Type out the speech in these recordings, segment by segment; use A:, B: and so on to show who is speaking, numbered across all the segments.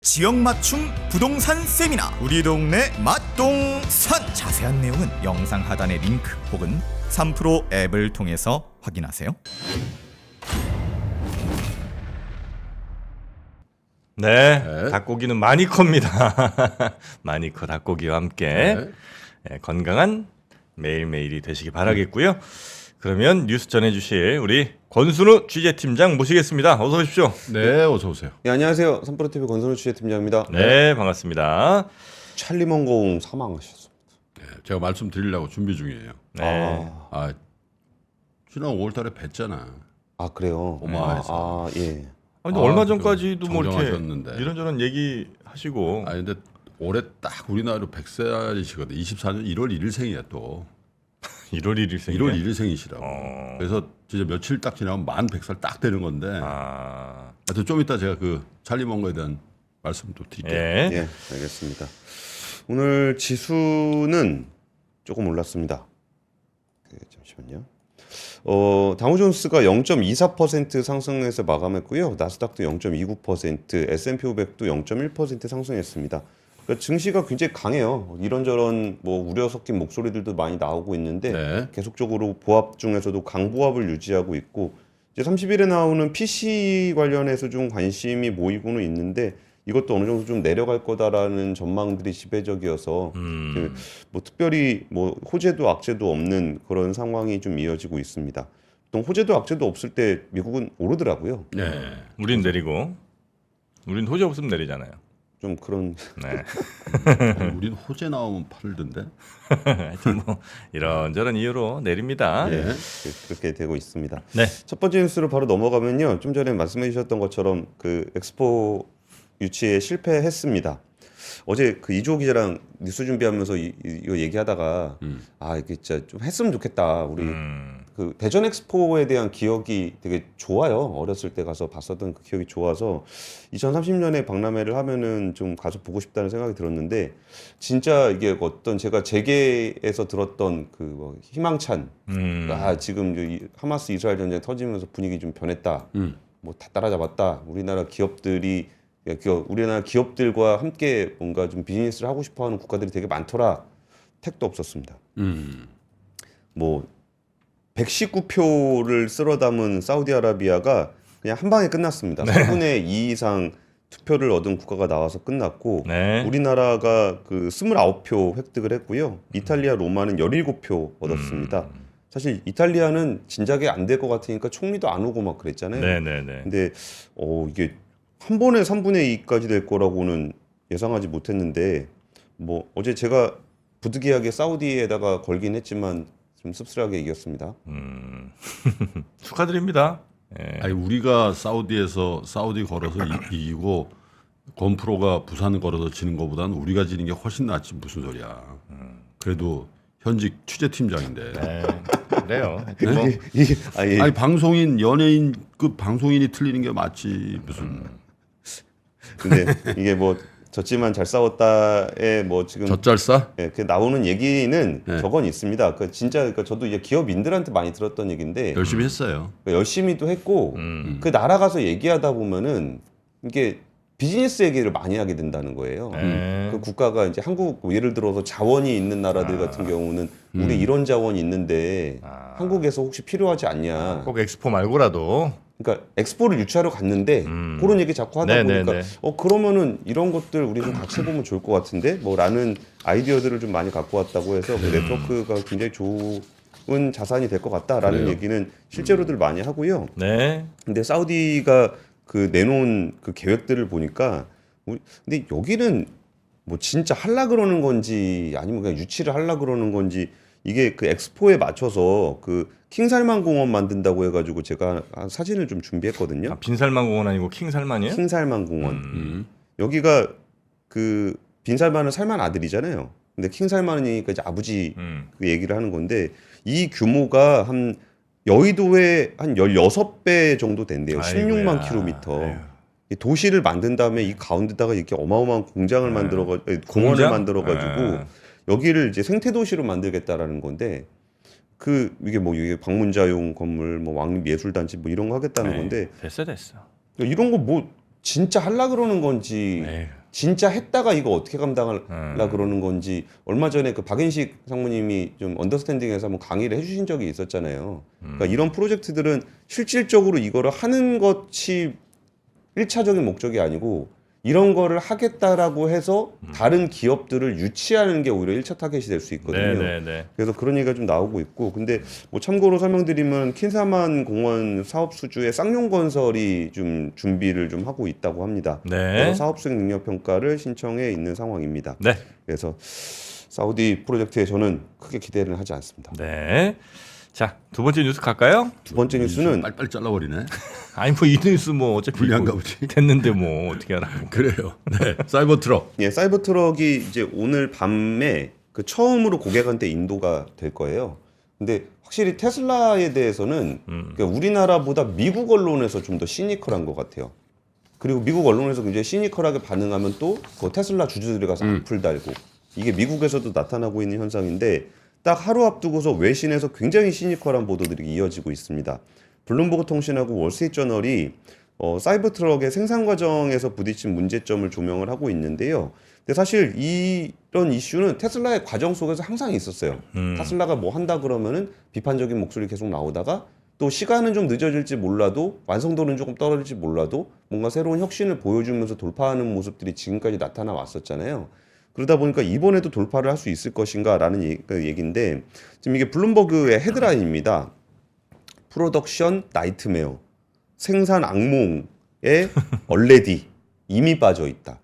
A: 지역 맞춤 부동산 세미나 우리 동네 맛동산 자세한 내용은 영상 하단의 링크 혹은 3프로 앱을 통해서 확인하세요.
B: 네, 닭고기는 많이 큽니다. 많이 커 닭고기와 함께 건강한 매일매일이 되시기 바라겠고요. 그러면 뉴스 전해주실 우리 권순우 취재팀장 모시겠습니다. 어서 오십시오.
C: 네, 어서 오세요.
D: 네, 안녕하세요. 삼프로TV 권선우 취재팀장입니다.
B: 네, 반갑습니다.
D: 찰리 멍공 사망하셨습니다.
C: 네, 제가 말씀드리려고 준비 중이에요.
B: 네.
C: 지난 5월달에 뵀잖아.
D: 아 그래요?
C: 오마에서.
D: 예.
B: 근데 얼마 전까지도 뭐 이렇게
C: 정정하셨는데.
B: 이런저런 얘기하시고.
C: 근데 올해 딱 우리 나이로 100살이시거든. 24년 1월 1일생이야 또.
B: 1월 1일생.
C: 1월 1일생이시라고. 그래서 진짜 며칠 딱 지나면 만 100살 딱 되는 건데. 하여튼 좀 이따 제가 그 찰리 멍거에 대한 말씀 또 드릴게요.
B: 예.
D: 예, 알겠습니다. 오늘 지수는 조금 올랐습니다. 잠시만요. 다우존스가 0.24% 상승해서 마감했고요. 나스닥도 0.29%, S&P 500도 0.1% 상승했습니다. 그러니까 증시가 굉장히 강해요. 이런저런 뭐 우려 섞인 목소리들도 많이 나오고 있는데
C: 네.
D: 계속적으로 보합 중에서도 강보합을 유지하고 있고 이제 30일에 나오는 PC 관련해서 좀 관심이 모이고는 있는데 이것도 어느 정도 좀 내려갈 거다라는 전망들이 지배적이어서 뭐 특별히 뭐 호재도 악재도 없는 그런 상황이 좀 이어지고 있습니다. 보통 호재도 악재도 없을 때 미국은 오르더라고요.
C: 네.
B: 우린 내리고, 우린 호재 없으면 내리잖아요.
D: 좀 그런
B: 네.
C: 우린 호재 나오면 팔던데.
B: 하여튼 뭐 이런저런 이유로 내립니다.
D: 예, 그렇게 되고 있습니다.
B: 네.
D: 첫 번째 뉴스로 바로 넘어가면요. 좀 전에 말씀해 주셨던 것처럼 그 엑스포 유치에 실패했습니다. 어제 그 이주호 기자랑 뉴스 준비하면서 이거 얘기하다가 이게 진짜 좀 했으면 좋겠다. 우리 그 대전 엑스포에 대한 기억이 되게 좋아요. 어렸을 때 가서 봤었던 그 기억이 좋아서 2030년에 박람회를 하면은 좀 가서 보고 싶다는 생각이 들었는데 진짜 이게 어떤 제가 재계에서 들었던 그 뭐 희망찬 지금 이 하마스 이스라엘 전쟁 터지면서 분위기 좀 변했다. 뭐 다 따라잡았다. 우리나라 기업들과 함께 뭔가 좀 비즈니스를 하고 싶어하는 국가들이 되게 많더라. 택도 없었습니다. 뭐 119표를 쓸어 담은 사우디아라비아가 그냥 한 방에 끝났습니다. 4분의 2 이상 투표를 얻은 국가가 나와서 끝났고
B: 네.
D: 우리나라가 그 29표 획득을 했고요. 이탈리아, 로마는 17표 얻었습니다. 사실 이탈리아는 진작에 안 될 것 같으니까 총리도 안 오고 막 그랬잖아요.
B: 네네네.
D: 근데 이게 한 번에 3분의 2까지 될 거라고는 예상하지 못했는데 뭐 어제 제가 부득이하게 사우디에다가 걸긴 했지만 좀 씁쓸하게 이겼습니다.
B: 축하드립니다. 예.
C: 아니 우리가 사우디에서 사우디 걸어서 이기고 건프로가 부산 걸어서 지는 것보다는 우리가 지는 게 훨씬 낫지 무슨 소리야. 그래도 현직 취재팀장인데.
B: 네. 그래요. 뭐,
C: 아니 방송인 연예인급 방송인이 틀리는 게 맞지 무슨.
D: 근데 이게 뭐 졌지만 잘 싸웠다에 뭐 지금
C: 젖잘싸?
D: 그 나오는 얘기는 저건 있습니다. 그 진짜 저도 이제 기업인들한테 많이 들었던 얘기인데
C: 열심히 했어요.
D: 열심히도 했고 그 나라 가서 얘기하다 보면은 이게 비즈니스 얘기를 많이 하게 된다는 거예요. 그 국가가 이제 한국 뭐 예를 들어서 자원이 있는 나라들 같은 경우는 우리 이런 자원이 있는데 한국에서 혹시 필요하지 않냐.
B: 꼭 엑스포 말고라도.
D: 그러니까 엑스포를 유치하러 갔는데 그런 얘기 자꾸 하다 보니까
B: 네네네.
D: 그러면은 이런 것들 우리 좀 같이 해보면 좋을 것 같은데 뭐라는 아이디어들을 좀 많이 갖고 왔다고 해서 그 네트워크가 굉장히 좋은 자산이 될 것 같다라는
C: 그래요.
D: 얘기는 실제로들 많이 하고요.
B: 네.
D: 근데 사우디가 그 내놓은 그 계획들을 보니까 근데 여기는 뭐 진짜 하려 그러는 건지 아니면 그냥 유치를 하려 그러는 건지 이게 그 엑스포에 맞춰서 그 킹살만 공원 만든다고 해가지고 제가 사진을 좀 준비했거든요.
B: 빈살만 공원 아니고 킹살만이에요?
D: 킹살만 공원. 여기가 그 빈살만은 살만 아들이잖아요. 근데 킹살만이니까 이제 아버지 그 얘기를 하는 건데 이 규모가 한 여의도의 한 16배 정도 된대요. 16만 킬로미터. 이 도시를 만든 다음에 이 가운데다가 이렇게 어마어마한 공장을 공원을
B: 공장?
D: 만들어가지고 여기를 이제 생태 도시로 만들겠다라는 건데 이게 방문자용 건물, 뭐 왕립예술단지 뭐 이런 거 하겠다는 건데
B: 됐어.
D: 이런 거 뭐 진짜 하려 그러는 건지
B: 에휴.
D: 진짜 했다가 이거 어떻게 감당하려 그러는 건지 얼마 전에 그 박인식 상무님이 좀 언더스탠딩에서 한번 강의를 해주신 적이 있었잖아요. 그러니까 이런 프로젝트들은 실질적으로 이거를 하는 것이 1차적인 목적이 아니고 이런 거를 하겠다라고 해서 다른 기업들을 유치하는 게 오히려 1차 타겟이 될 수 있거든요.
B: 네네네.
D: 그래서 그런 얘기가 좀 나오고 있고, 근데 뭐 참고로 설명드리면 킨사만 공원 사업 수주에 쌍용건설이 좀 준비를 좀 하고 있다고 합니다.
B: 네.
D: 그래서 사업 수행 능력 평가를 신청해 있는 상황입니다.
B: 네.
D: 그래서 사우디 프로젝트에 저는 크게 기대를 하지 않습니다.
B: 네. 자, 두 번째 뉴스 갈까요?
D: 두 번째 뉴스는
C: 빨빨 잘라버리네.
B: 아니 뭐 이 뉴스 뭐 어차피
C: 불리한가
B: 뭐
C: 보지.
B: 됐는데 뭐 어떻게 하라고.
C: 그래요. 네. 사이버 트럭.
D: 예, 사이버 트럭이 이제 오늘 밤에 그 처음으로 고객한테 인도가 될 거예요. 근데 확실히 테슬라에 대해서는 그러니까 우리나라보다 미국 언론에서 좀 더 시니컬한 것 같아요. 그리고 미국 언론에서 굉장히 시니컬하게 반응하면 또 그 테슬라 주주들이 가서 악플 달고 이게 미국에서도 나타나고 있는 현상인데 딱 하루 앞두고서 외신에서 굉장히 시니컬한 보도들이 이어지고 있습니다. 블룸버그 통신하고 월스트리트저널이 사이버 트럭의 생산 과정에서 부딪힌 문제점을 조명을 하고 있는데요. 근데 사실 이런 이슈는 테슬라의 과정 속에서 항상 있었어요. 테슬라가 뭐 한다 그러면은 비판적인 목소리 계속 나오다가 또 시간은 좀 늦어질지 몰라도 완성도는 조금 떨어질지 몰라도 뭔가 새로운 혁신을 보여주면서 돌파하는 모습들이 지금까지 나타나 왔었잖아요. 그러다 보니까 이번에도 돌파를 할 수 있을 것인가라는 얘기인데 지금 이게 블룸버그의 헤드라인입니다. 프로덕션 나이트메어 생산 악몽에 얼레디 이미 빠져 있다.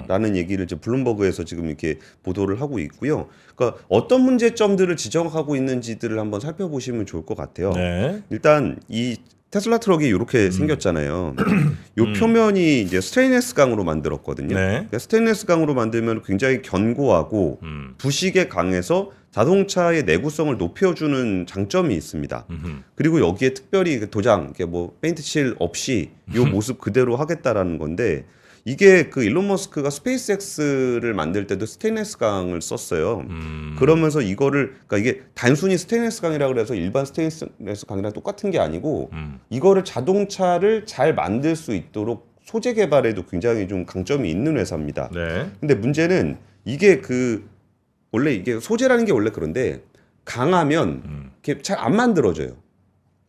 D: 라는 얘기를 이제 블룸버그에서 지금 이렇게 보도를 하고 있고요. 그러니까 어떤 문제점들을 지적하고 있는지들을 한번 살펴보시면 좋을 것 같아요.
B: 네.
D: 일단 이 테슬라 트럭이 이렇게 생겼잖아요. 요 표면이 이제 스테인리스 강으로 만들었거든요.
B: 네.
D: 그러니까 스테인리스 강으로 만들면 굉장히 견고하고 부식에 강해서 자동차의 내구성을 높여주는 장점이 있습니다. 그리고 여기에 특별히 그 도장, 이게 뭐 페인트 칠 없이 요 모습 그대로 하겠다라는 건데 이게 그 일론 머스크가 스페이스X를 만들 때도 스테인리스 강을 썼어요. 그러면서 이거를 그러니까 이게 단순히 스테인리스 강이라고 해서 일반 스테인리스 강이랑 똑같은 게 아니고 이거를 자동차를 잘 만들 수 있도록 소재 개발에도 굉장히 좀 강점이 있는 회사입니다.
B: 네.
D: 근데 문제는 이게 그 원래 이게 소재라는 게 원래 그런데 강하면 이렇게 잘 안 만들어져요.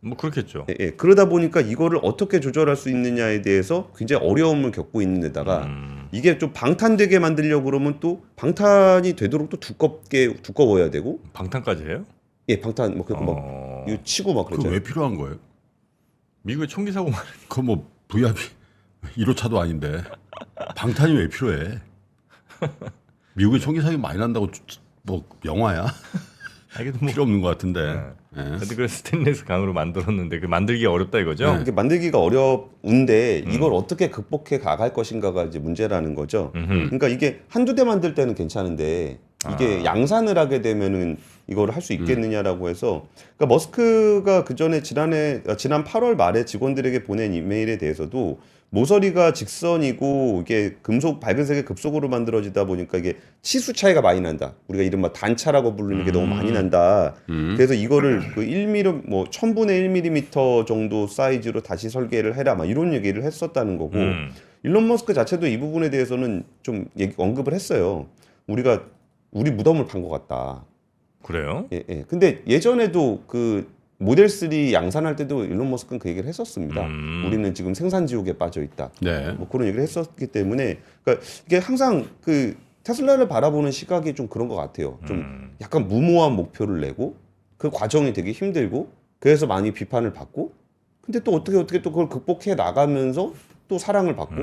B: 뭐 그렇겠죠.
D: 예, 예. 그러다 보니까 이거를 어떻게 조절할 수 있느냐에 대해서 굉장히 어려움을 겪고 있는 데다가 이게 좀 방탄되게 만들려고 그러면 또 방탄이 되도록 또 두꺼워야 되고
B: 방탄까지 해요?
D: 예, 방탄 뭐 그거 막 이거 치고 막
C: 그거
D: 그러죠.
C: 왜 필요한 거예요?
B: 미국에 총기 사고 많으니까.
C: 그거 뭐 VIP 1호차도 아닌데 방탄이 왜 필요해? 미국에 총기 사기 많이 난다고 뭐 영화야?
B: 이게 뭐
C: 필요 없는 것 같은데. 예.
B: 근데 그 스테인리스 강으로 만들었는데 그 만들기 어렵다 이거죠?
D: 이게 만들기가 어려운데 이걸 어떻게 극복해 가갈 것인가가 이제 문제라는 거죠. 그러니까 이게 한두 대 만들 때는 괜찮은데 이게 양산을 하게 되면은 이걸 할 수 있겠느냐라고 해서 그러니까 머스크가 그 전에 지난 8월 말에 직원들에게 보낸 이메일에 대해서도 모서리가 직선이고 이게 금속 밝은색의 급속으로 만들어지다 보니까 이게 치수 차이가 많이 난다. 우리가 이른바 단차라고 부르는 게 너무 많이 난다. 그래서 이거를 그 1mm 뭐 1000분의 1mm 정도 사이즈로 다시 설계를 해라. 막 이런 얘기를 했었다는 거고. 일론 머스크 자체도 이 부분에 대해서는 좀 언급을 했어요. 우리 무덤을 판 것 같다.
B: 그래요?
D: 예, 예. 근데 예전에도 그 모델 3 양산할 때도 일론 머스크는 그 얘기를 했었습니다. 우리는 지금 생산 지옥에 빠져 있다.
C: 네.
D: 뭐 그런 얘기를 했었기 때문에 그러니까 이게 항상 그 테슬라를 바라보는 시각이 좀 그런 것 같아요. 좀 약간 무모한 목표를 내고 그 과정이 되게 힘들고 그래서 많이 비판을 받고 근데 또 어떻게 또 그걸 극복해 나가면서 또 사랑을 받고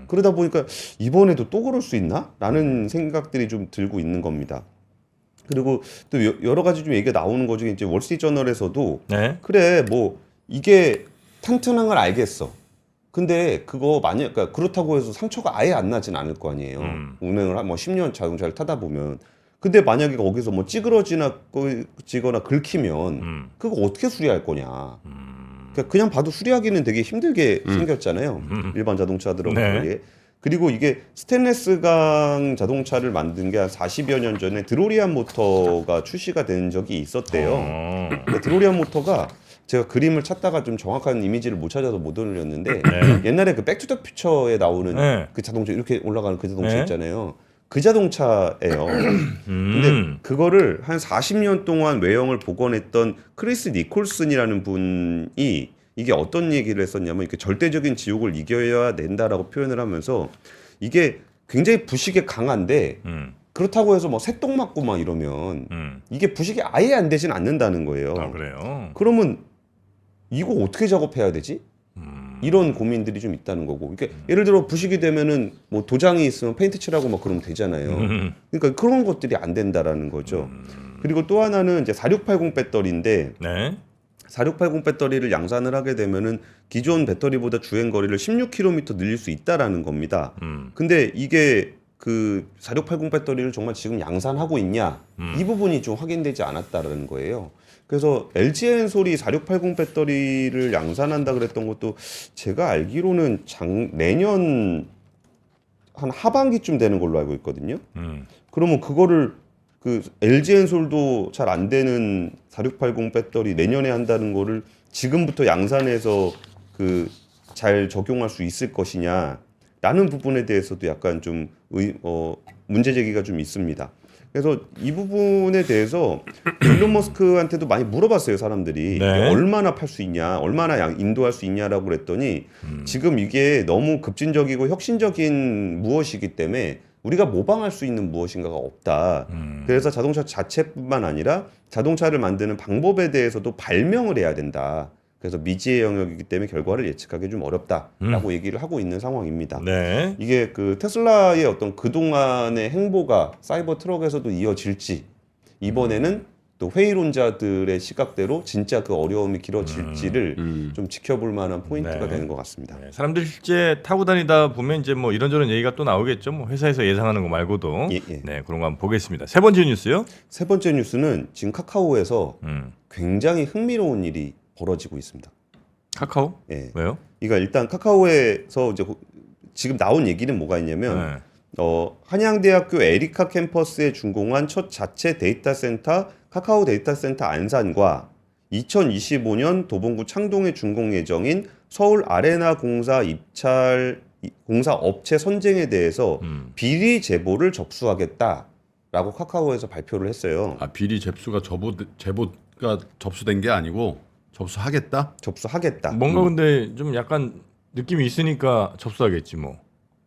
D: 그러다 보니까 이번에도 또 그럴 수 있나? 라는 생각들이 좀 들고 있는 겁니다. 그리고 또 여러 가지 좀 얘기가 나오는 거 중에 이제 월스트리트저널에서도
B: 네.
D: 그래 뭐 이게 탄탄한 걸 알겠어. 근데 그거 만약 그러니까 그렇다고 해서 상처가 아예 안 나진 않을 거 아니에요. 운행을 한 뭐 10년 자동차를 타다 보면. 근데 만약에 거기서 뭐 찌그러지거나 긁히면 그거 어떻게 수리할 거냐. 그냥 봐도 수리하기는 되게 힘들게 생겼잖아요. 일반 자동차들하고
B: 네.
D: 달리. 그리고 이게 스테인리스강 자동차를 만든 게 한 40여 년 전에 드로리안 모터가 출시가 된 적이 있었대요. 그러니까 드로리안 모터가 제가 그림을 찾다가 좀 정확한 이미지를 못 찾아서 못 올렸는데
B: 네.
D: 옛날에 그 백투더퓨처에 나오는
B: 네.
D: 그 자동차 이렇게 올라가는 그 자동차
B: 네.
D: 있잖아요. 그 자동차예요. 근데 그거를 한 40년 동안 외형을 복원했던 크리스 니콜슨이라는 분이 이게 어떤 얘기를 했었냐면 이렇게 절대적인 지옥을 이겨야 된다라고 표현을 하면서 이게 굉장히 부식에 강한데 그렇다고 해서 뭐 새똥 맞고 막 이러면 이게 부식이 아예 안 되진 않는다는 거예요.
B: 아 그래요?
D: 그러면 이거 어떻게 작업해야 되지? 이런 고민들이 좀 있다는 거고. 그러니까 예를 들어 부식이 되면은 뭐 도장이 있으면 페인트 칠하고 막 그러면 되잖아요. 그러니까 그런 것들이 안 된다라는 거죠. 그리고 또 하나는 이제 4680 배터리인데
B: 네.
D: 4680 배터리를 양산을 하게 되면은 기존 배터리보다 주행 거리를 16km 늘릴 수 있다라는 겁니다. 근데 이게 그 4680 배터리를 정말 지금 양산하고 있냐? 이 부분이 좀 확인되지 않았다라는 거예요. 그래서 LG엔솔이 4680 배터리를 양산한다 그랬던 것도 제가 알기로는 내년 한 하반기쯤 되는 걸로 알고 있거든요. 그러면 그거를 그 LG엔솔도 잘 안 되는 4680 배터리 내년에 한다는 거를 지금부터 양산해서 그 잘 적용할 수 있을 것이냐라는 부분에 대해서도 약간 좀 문제 제기가 좀 있습니다. 그래서 이 부분에 대해서 일론 머스크한테도 많이 물어봤어요, 사람들이.
B: 네.
D: 얼마나 팔 수 있냐, 얼마나 인도할 수 있냐라고 그랬더니 지금 이게 너무 급진적이고 혁신적인 무엇이기 때문에 우리가 모방할 수 있는 무엇인가가 없다. 그래서 자동차 자체뿐만 아니라 자동차를 만드는 방법에 대해서도 발명을 해야 된다. 그래서 미지의 영역이기 때문에 결과를 예측하기 좀 어렵다라고 얘기를 하고 있는 상황입니다.
B: 네.
D: 이게 그 테슬라의 어떤 그동안의 행보가 사이버 트럭에서도 이어질지 이번에는 또 회의론자들의 시각대로 진짜 그 어려움이 길어질지를 좀 지켜볼 만한 포인트가
B: 네.
D: 되는 것 같습니다.
B: 네. 사람들 실제 타고 다니다 보면 이제 뭐 이런저런 얘기가 또 나오겠죠. 뭐 회사에서 예상하는 거 말고도.
D: 예, 예.
B: 네, 그런 거 한번 보겠습니다. 세 번째 뉴스요.
D: 세 번째 뉴스는 지금 카카오에서 굉장히 흥미로운 일이 벌어지고 있습니다.
B: 카카오?
D: 예.
B: 왜요?
D: 그러니까 일단 카카오에서 이제 지금 나온 얘기는 뭐가 있냐면 한양대학교 에리카 캠퍼스에 준공한 첫 자체 데이터 센터 카카오 데이터 센터 안산과 2025년 도봉구 창동에 준공 예정인 서울 아레나 공사 입찰 공사 업체 선정에 대해서 비리 제보를 접수하겠다라고 카카오에서 발표를 했어요.
C: 아 비리 제보가 접수된 게 아니고 접수하겠다?
D: 접수하겠다.
B: 뭔가 근데 좀 약간 느낌이 있으니까 접수하겠지 뭐.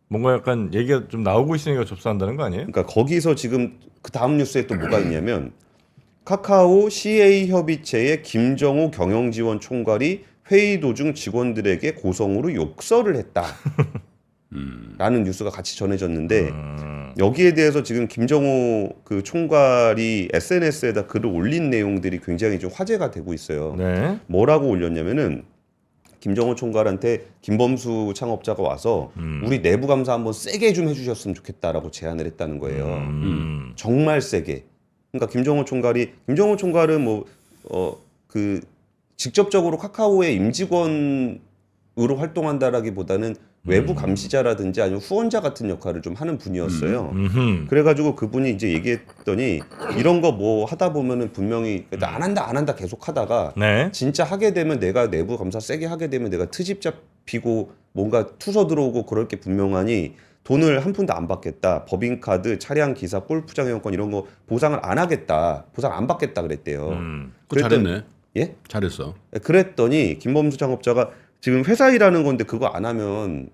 B: 뭔가 약간 얘기가 좀 나오고 있으니까 접수한다는 거 아니에요?
D: 그러니까 거기서 지금 그 다음 뉴스에 또 뭐가 있냐면 카카오 CA 협의체의 김정호 경영지원 총괄이 회의 도중 직원들에게 고성으로 욕설을 했다. 라는 뉴스가 같이 전해졌는데 여기에 대해서 지금 김정호 그 총괄이 SNS에다 글을 올린 내용들이 굉장히 좀 화제가 되고 있어요.
B: 네.
D: 뭐라고 올렸냐면은 김정호 총괄한테 김범수 창업자가 와서 우리 내부 감사 한번 세게 좀 해주셨으면 좋겠다라고 제안을 했다는 거예요. 정말 세게. 그러니까 김정호 총괄은 뭐 그 직접적으로 카카오의 임직원으로 활동한다라기보다는 외부 감시자라든지 아니면 후원자 같은 역할을 좀 하는 분이었어요. 그래가지고 그분이 이제 얘기했더니 이런 거 뭐 하다 보면은 분명히 안 한다 계속 하다가
B: 네.
D: 진짜 하게 되면 내가 내부 감사 세게 하게 되면 내가 트집 잡히고 뭔가 투서 들어오고 그럴 게 분명하니 돈을 한 푼도 안 받겠다. 법인카드, 차량 기사, 골프장 회원권 이런 거 보상을 안 하겠다. 보상 안 받겠다 그랬대요.
C: 그거 잘했네.
D: 예?
C: 잘했어.
D: 그랬더니 김범수 창업자가 지금 회사 일하는 건데 그거 안 하면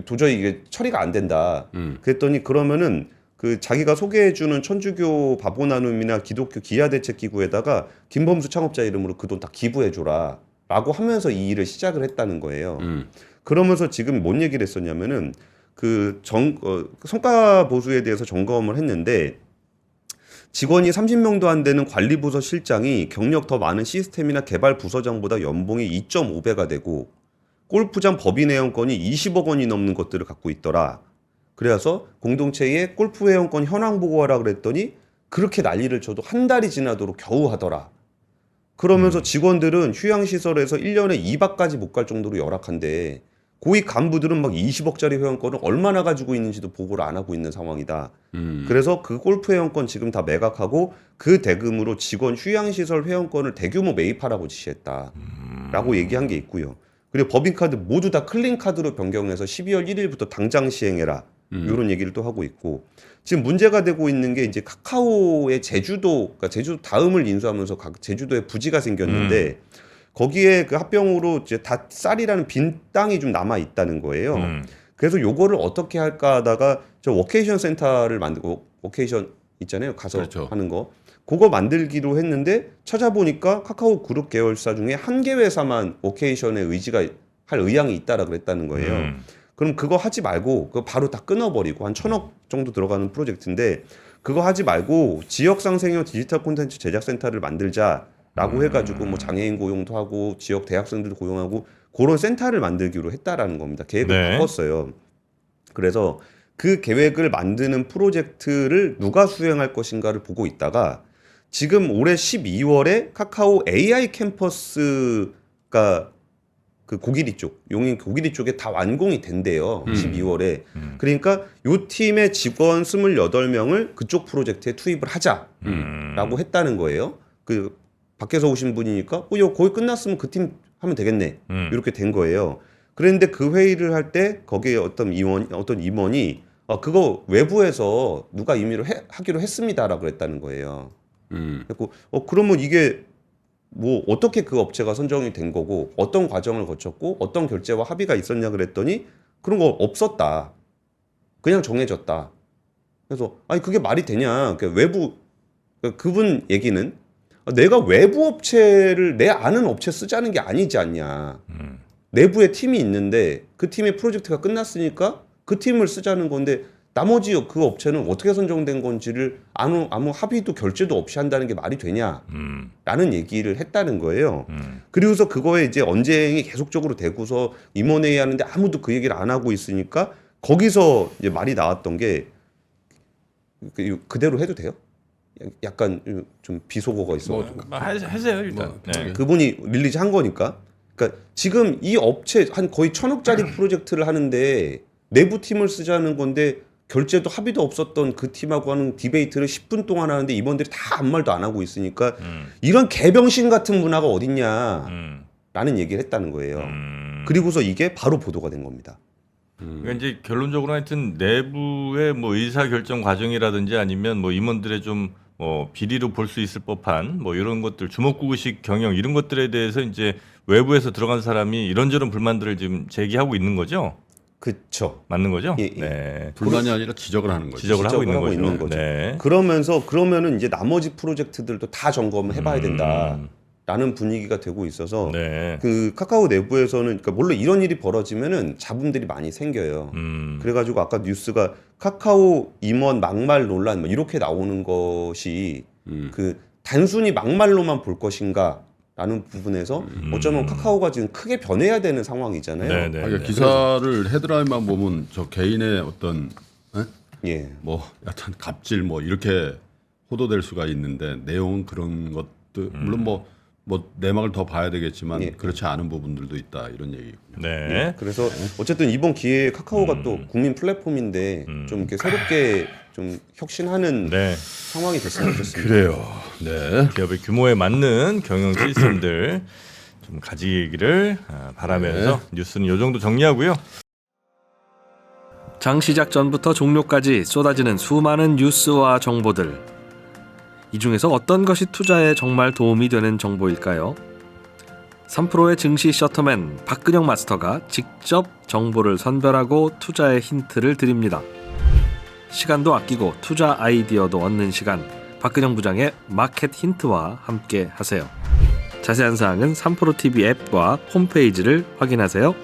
D: 도저히 이게 처리가 안 된다. 그랬더니 그러면은 그 자기가 소개해주는 천주교 바보 나눔이나 기독교 기아대책기구에다가 김범수 창업자 이름으로 그 돈 다 기부해줘라. 라고 하면서 이 일을 시작을 했다는 거예요. 그러면서 지금 뭔 얘기를 했었냐면은 성과 보수에 대해서 점검을 했는데 직원이 30명도 안 되는 관리부서 실장이 경력 더 많은 시스템이나 개발 부서장보다 연봉이 2.5배가 되고 골프장 법인 회원권이 20억 원이 넘는 것들을 갖고 있더라. 그래서 공동체에 골프 회원권 현황 보고하라 그랬더니 그렇게 난리를 쳐도 한 달이 지나도록 겨우 하더라. 그러면서 직원들은 휴양시설에서 1년에 2박까지 못 갈 정도로 열악한데 고위 간부들은 막 20억짜리 회원권을 얼마나 가지고 있는지도 보고를 안 하고 있는 상황이다. 그래서 그 골프 회원권 지금 다 매각하고 그 대금으로 직원 휴양시설 회원권을 대규모 매입하라고 지시했다라고 얘기한 게 있고요. 그리고 법인카드 모두 다 클린카드로 변경해서 12월 1일부터 당장 시행해라. 이런 얘기를 또 하고 있고 지금 문제가 되고 있는 게 이제 카카오의 제주도, 그러니까 제주도 다음을 인수하면서 제주도에 부지가 생겼는데 거기에 그 합병으로 이제 다 쌀이라는 빈 땅이 좀 남아 있다는 거예요. 그래서 요거를 어떻게 할까 하다가 저 워케이션 센터를 만들고 워케이션 있잖아요. 가서
C: 그렇죠.
D: 하는 거. 그거 만들기로 했는데 찾아보니까 카카오 그룹 계열사 중에 한 개 회사만 워케이션에 할 의향이 있다라 그랬다는 거예요. 그럼 그거 하지 말고 그거 바로 다 끊어버리고 한 1,000억 정도 들어가는 프로젝트인데 그거 하지 말고 지역상생형 디지털 콘텐츠 제작센터를 만들자라고 해가지고 뭐 장애인 고용도 하고 지역 대학생들도 고용하고 그런 센터를 만들기로 했다라는 겁니다. 계획을
B: 네.
D: 바꿨어요. 그래서 그 계획을 만드는 프로젝트를 누가 수행할 것인가를 보고 있다가 지금 올해 12월에 카카오 AI 캠퍼스가 그 고기리 쪽, 용인 고기리 쪽에 다 완공이 된대요. 12월에. 그러니까 요 팀의 직원 28명을 그쪽 프로젝트에 투입을 하자라고 했다는 거예요. 그 밖에서 오신 분이니까 이거 거의 끝났으면 그 팀 하면 되겠네. 이렇게 된 거예요. 그런데 그 회의를 할 때 거기에 어떤 임원이 그거 외부에서 누가 임의로 하기로 했습니다라고 그랬다는 거예요. 그래서 그러면 이게 뭐 어떻게 그 업체가 선정이 된 거고 어떤 과정을 거쳤고 어떤 결제와 합의가 있었냐 그랬더니 그런 거 없었다. 그냥 정해졌다. 그래서 아니 그게 말이 되냐? 그분 얘기는 내가 외부 업체를 내 아는 업체 쓰자는 게 아니지 않냐. 내부에 팀이 있는데 그 팀의 프로젝트가 끝났으니까 그 팀을 쓰자는 건데 나머지 그 업체는 어떻게 선정된 건지를 아무 합의도 결제도 없이 한다는 게 말이 되냐라는 얘기를 했다는 거예요. 그리고서 그거에 이제 언쟁이 계속적으로 되고서 임원회의 하는데 아무도 그 얘기를 안 하고 있으니까 거기서 이제 말이 나왔던 게 그대로 해도 돼요? 약간 좀 비속어가 있어.
B: 하세요 일단. 네.
D: 그분이 릴리즈 한 거니까. 그러니까 지금 이 업체 한 거의 1,000억짜리 프로젝트를 하는데 내부 팀을 쓰자는 건데 결제도 합의도 없었던 그 팀하고 하는 디베이트를 10분 동안 하는데 임원들이 다 아무 말도 안 하고 있으니까 이런 개병신 같은 문화가 어딨냐라는 얘기를 했다는 거예요. 그리고서 이게 바로 보도가 된 겁니다.
B: 그러니까 이제 결론적으로 하여튼 내부의 뭐 의사 결정 과정이라든지 아니면 뭐 임원들의 좀 비리로 볼 수 있을 법한 뭐 이런 것들 주먹구구식 경영 이런 것들에 대해서 이제 외부에서 들어간 사람이 이런저런 불만들을 지금 제기하고 있는 거죠.
D: 그쵸.
B: 맞는 거죠?
D: 예.
B: 네.
C: 불만이 아니라 지적을 하는 거죠.
B: 지적을 하고
D: 지적을
B: 있는
D: 하고
B: 거죠.
D: 있는 거죠.
B: 네.
D: 그러면은 이제 나머지 프로젝트들도 다 점검을 해봐야 된다라는 분위기가 되고 있어서
B: 네.
D: 그 카카오 내부에서는 그러니까 물론 이런 일이 벌어지면은 잡음들이 많이 생겨요. 그래가지고 아까 뉴스가 카카오 임원 막말 논란 뭐 이렇게 나오는 것이 그 단순히 막말로만 볼 것인가? 라는 부분에서 어쩌면 카카오가 지금 크게 변해야 되는 상황이잖아요.
B: 네, 네.
C: 그러니까 기사를 헤드라인만 보면 저 개인의 어떤
D: 예.
C: 뭐 약간 갑질 뭐 이렇게 호도될 수가 있는데 내용은 그런 것도 물론 뭐 내막을 더 봐야 되겠지만
D: 예.
C: 그렇지 않은 부분들도 있다 이런 얘기군요.
B: 네.
D: 그래서 어쨌든 이번 기회에 카카오가 또 국민 플랫폼인데 좀 이렇게 새롭게 좀 혁신하는
B: 네.
D: 상황이 됐으면 좋겠습니다.
C: 그래요. 네.
B: 기업의 규모에 맞는 경영 시스템들 좀 가지기를 바라면서 뉴스는 이 정도 정리하고요.
E: 장 시작 전부터 종료까지 쏟아지는 수많은 뉴스와 정보들. 이 중에서 어떤 것이 투자에 정말 도움이 되는 정보일까요? 3프로의 증시 셔터맨 박근영 마스터가 직접 정보를 선별하고 투자의 힌트를 드립니다. 시간도 아끼고 투자 아이디어도 얻는 시간, 박근영 부장의 마켓 힌트와 함께 하세요. 자세한 사항은 3프로 TV 앱과 홈페이지를 확인하세요.